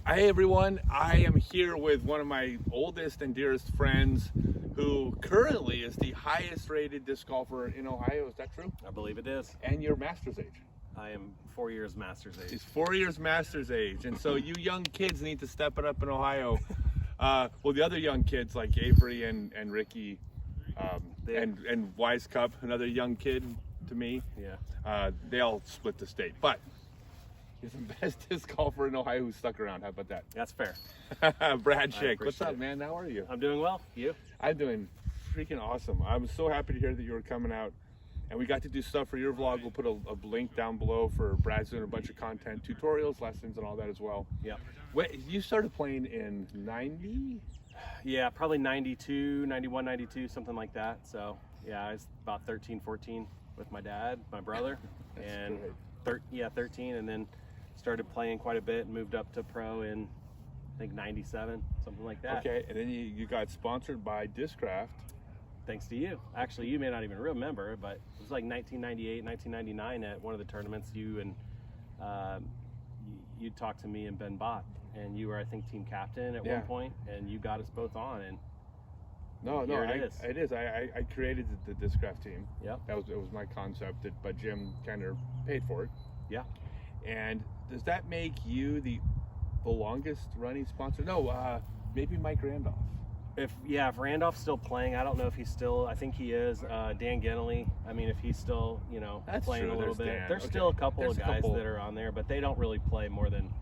Hey everyone, I am here with one of my oldest and dearest friends who currently is the highest rated disc golfer in Ohio. Is that true? I believe it is. And you're master's age. I am 4 years master's age. He's 4 years master's age. And so you young kids need to step it up in Ohio. Well, the other young kids like Avery and Ricky and Wise Cup, another young kid to me. Yeah. They all split the state. But he's the best disc golfer in Ohio who stuck around. How about that? That's fair. Brad Schick, what's up, it. man? How are you? I'm doing well. You? I'm doing freaking awesome. I'm so happy to hear that you were coming out, and we got to do stuff for your vlog. We'll put a link down below for Brad's doing a bunch of content, tutorials, lessons, and all that as well. Yeah. Wait, you started playing in 90? Yeah, probably 92, 91, 92, something like that. So, yeah, I was about 13, 14 with my dad, my brother, and 13, and then started playing quite a bit and moved up to pro in, I think, 97, something like that. Okay, and then you got sponsored by Discraft. Thanks to you. Actually, you may not even remember, but it was like 1998, 1999 at one of the tournaments. You and you talked to me and Ben Bott, and you were, I think, team captain at one point, and you got us both on. And it is. I created the Discraft team. Yep. It was my concept, but Jim kind of paid for it. Yeah. And does that make you the longest running sponsor? No, maybe Mike Randolph. If Randolph's still playing, I don't know if he's still. I think he is. Dan Genely. I mean, if he's still, That's playing true. a little bit. Dan. There's Okay. still a couple There's of guys that are on there, but they don't really play more than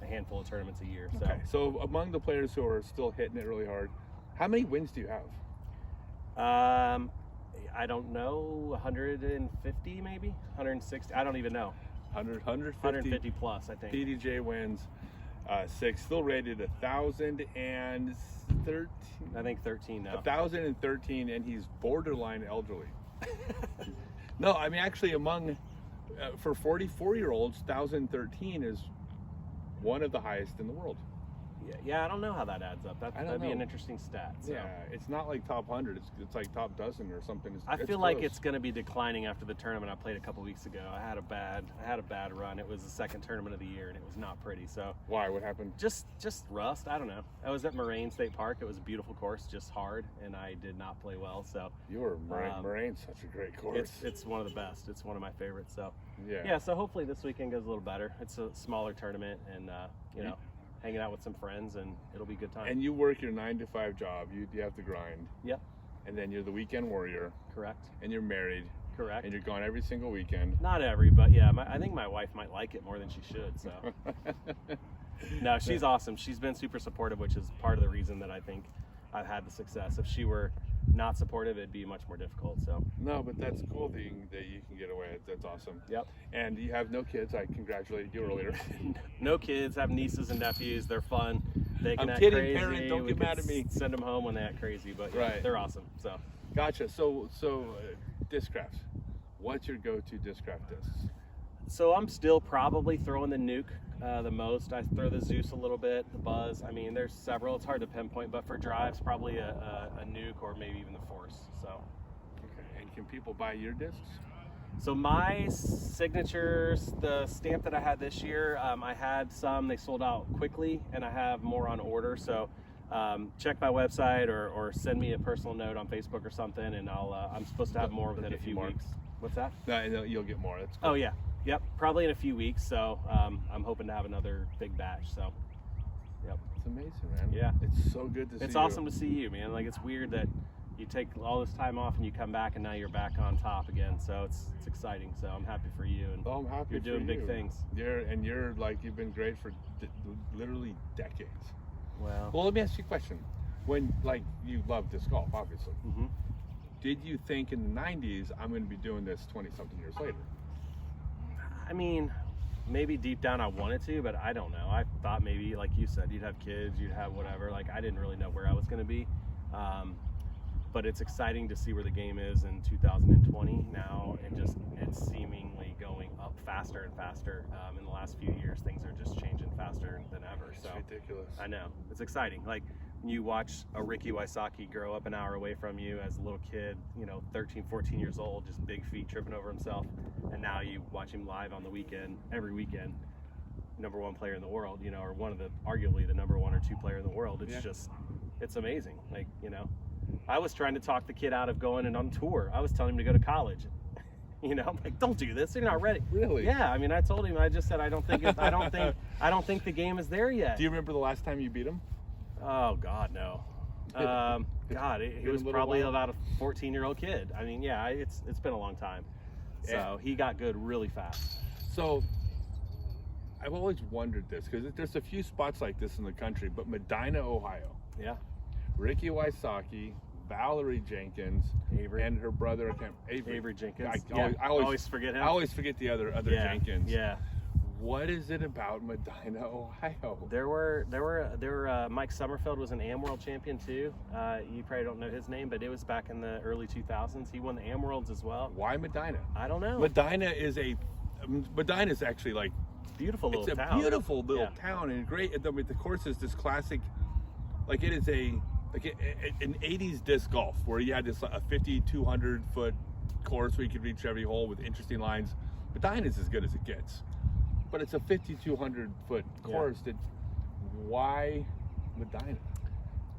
a handful of tournaments a year. So, okay. So among the players who are still hitting it really hard, how many wins do you have? I don't know, 150 maybe, 160. I don't even know. 150 plus, I think. PDGA wins, 6, still rated 1,013. I think 13 now. 1,013, and he's borderline elderly. No, I mean actually among for 44-year-olds, 1,013 is one of the highest in the world. Yeah, I don't know how that adds up. That'd be know. an interesting stat. So. Yeah, it's not like top 100. It's like top dozen or something. I feel like it's going to be declining after the tournament I played a couple weeks ago. I had a bad run. It was the second tournament of the year, and it was not pretty. So why? What happened? Just rust. I don't know. I was at Moraine State Park. It was a beautiful course, just hard, and I did not play well. So Moraine's such a great course. It's one of the best. It's one of my favorites. So yeah. So hopefully this weekend goes a little better. It's a smaller tournament, and hanging out with some friends, and it'll be a good time. And you work your 9-to-5 job. You have to grind. Yep. And then you're the weekend warrior. Correct. And you're married. Correct. And you're gone every single weekend. Not every, but yeah, I think my wife might like it more than she should. So. No, she's awesome. She's been super supportive, which is part of the reason that I think I've had the success. If she were not supportive, it'd be much more difficult. So. No, but that's cool that you can get away. That's awesome. Yep. And you have no kids. I congratulated you earlier. No kids. Have nieces and nephews. They're fun. They can I'm act kidding, crazy. parent. Don't get mad at me. Send them home when they act crazy, but they're awesome. So. Gotcha. So Discraft. What's your go-to Discraft discs? So I'm still probably throwing the Nuke the most. I throw the Zeus a little bit, the Buzz. I mean, there's several. It's hard to pinpoint, but for drives, probably a Nuke or maybe even the Force. So. Okay. And can people buy your discs? So my signatures, the stamp that I had this year, I had some. They sold out quickly, and I have more on order. So check my website or send me a personal note on Facebook or something, and I'm supposed to have more within a few weeks. What's that? No, you'll get more. That's cool. Oh yeah. Yep, probably in a few weeks. So I'm hoping to have another big batch. So, yep. It's amazing, man. Yeah. It's so good to see you. It's awesome to see you, man. Like, it's weird that you take all this time off and you come back and now you're back on top again. So it's exciting. So I'm happy for you. And I'm happy you're doing big things. You're like, you've been great for literally decades. Well, let me ask you a question. When, like, you love disc golf, obviously. Mm-hmm. Did you think in the 90s, I'm going to be doing this 20-something years later? I mean, maybe deep down I wanted to, but I don't know. I thought maybe, like you said, you'd have kids, you'd have whatever. Like, I didn't really know where I was going to be. But it's exciting to see where the game is in 2020 now, and just it's seemingly going up faster and faster. In the last few years, things are just changing faster than ever. It's so ridiculous. I know. It's exciting. Like, you watch a Ricky Wysocki grow up an hour away from you as a little kid, 13, 14 years old, just big feet tripping over himself. And now you watch him live on the weekend, every weekend. #1 player in the world, you know, or one of the arguably the #1 or 2 player in the world. It's just, it's amazing. Like, you know, I was trying to talk the kid out of going and on tour. I was telling him to go to college. You know, I'm like, don't do this. You're not ready. Really? Yeah. I mean, I told him. I just said I don't think the game is there yet. Do you remember the last time you beat him? Oh God, no. He was probably about a 14-year-old kid. I mean, yeah, it's been a long time. So he got good really fast. So I've always wondered this because there's a few spots like this in the country, but Medina, Ohio. Yeah. Ricky Wysocki, Valerie Jenkins, Avery, and her brother Avery Jenkins. I always forget him. I always forget the other Jenkins. Yeah. What is it about Medina, Ohio? There were Mike Summerfield was an AM World champion too. You probably don't know his name, but it was back in the early 2000s. He won the AM Worlds as well. Why Medina? I don't know. Medina is actually like beautiful little town. It's a beautiful little town and great. The course is this classic, like it is an 80s disc golf where you had a 5,200 foot course where you could reach every hole with interesting lines. Medina is as good as it gets, but it's a 5,200 foot course. Why Medina?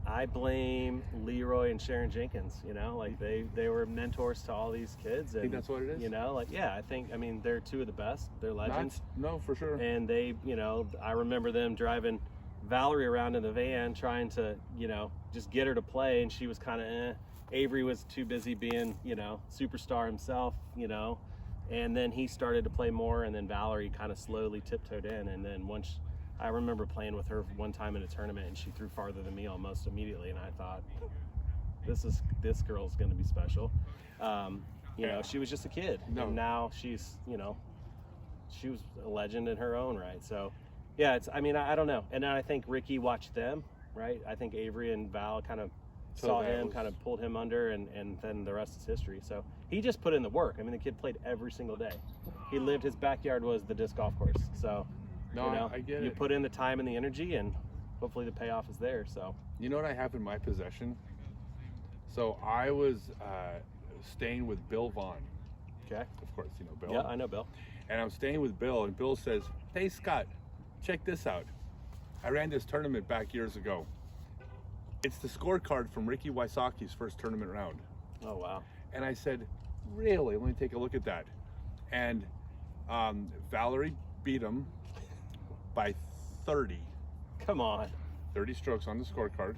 I blame Leroy and Sharon Jenkins. You know, like they were mentors to all these kids. And, I think that's what it is. You know, like I mean, they're two of the best. They're legends. No, for sure. And they, you know, I remember them driving Valerie around in the van trying to, you know, just get her to play, and she was kind of Avery was too busy being, you know, superstar himself, you know, and then he started to play more, and then Valerie kind of slowly tiptoed in, and then once I remember playing with her one time in a tournament, and she threw farther than me almost immediately, and I thought, this girl's going to be special. You know, she was just a kid, and now she's, you know, she was a legend in her own right. So, yeah, I mean, I don't know. And then I think Ricky watched them, right? I think Avery and Val kind of saw him, kind of pulled him under, and then the rest is history. So he just put in the work. I mean, the kid played every single day. He lived, his backyard was the disc golf course. So, no, you know, I get it. You put in the time and the energy, and hopefully the payoff is there. So, you know what I have in my possession? So I was staying with Bill Vaughn. Okay. Of course, you know Bill. Yeah, I know Bill. And I'm staying with Bill, and Bill says, "Hey Scott, check this out. I ran this tournament back years ago. It's the scorecard from Ricky Wysocki's first tournament round." Oh, wow. And I said, "Really? Let me take a look at that." And Valerie beat him by 30. Come on. 30 strokes on the scorecard.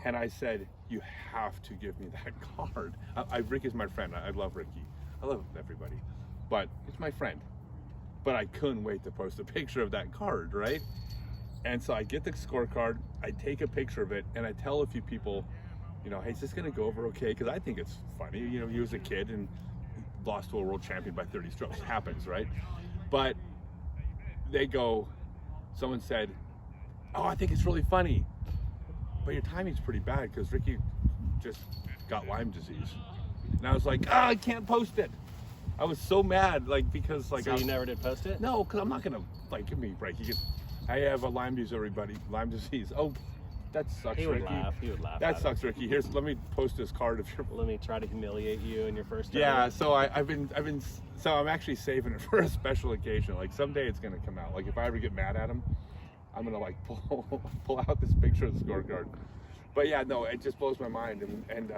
And I said, "You have to give me that card." Ricky's my friend. I love Ricky. I love everybody. But it's my friend. But I couldn't wait to post a picture of that card, right? And so I get the scorecard, I take a picture of it, and I tell a few people, you know, "Hey, is this going to go over okay?" Because I think it's funny. You know, he was a kid and lost to a world champion by 30 strokes. Happens, right? But they go, someone said, "Oh, I think it's really funny, but your timing's pretty bad because Ricky just got Lyme disease." And I was like, "Oh, I can't post it." I was so mad, like, because like. So you never did post it? No, because I'm not gonna give me a break. I have a Lyme disease, everybody. Lyme disease. Oh, that sucks, He Ricky. would laugh. He would laugh. That sucks, Ricky. Let me post this card if you're. Let me try to humiliate you in your first. Yeah. So so I'm actually saving it for a special occasion. Like someday it's gonna come out. Like if I ever get mad at him, I'm gonna like pull out this picture of the scorecard. But yeah, no, it just blows my mind. And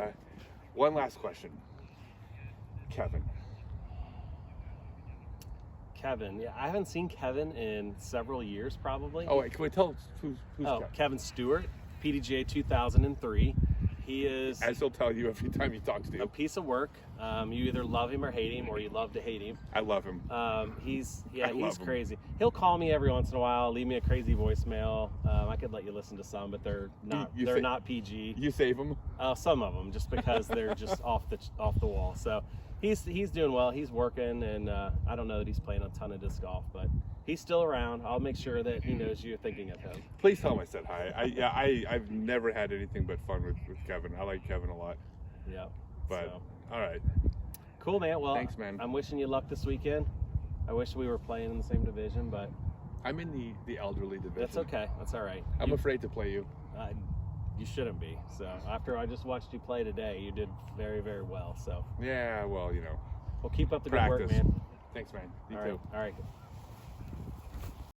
one last question, Kevin. Kevin, yeah, I haven't seen Kevin in several years, probably. Oh wait, can we tell who's Kevin Stewart, PDGA 2003. He is, as he'll tell you every time he talks to you, a piece of work. You either love him or hate him, or you love to hate him. I love him. He's crazy. He'll call me every once in a while, leave me a crazy voicemail. I could let you listen to some, but they're not PG. You save them? Some of them, just because they're just off the wall. So he's doing well. He's working, and I don't know that he's playing a ton of disc golf, but he's still around. I'll make sure that he knows you're thinking of him. Please tell him I said hi. I've never had anything but fun with Kevin. I like Kevin a lot. Yeah. But all right. Cool, man. Well, thanks, man. I'm wishing you luck this weekend. I wish we were playing in the same division, but I'm in the elderly division. That's okay. That's all right. I'm afraid to play you. You shouldn't be. So after I just watched you play today, you did very, very well. So yeah, well, you know. We'll keep up the Practice. good work, man. Thanks, man. You all too. Right. All right.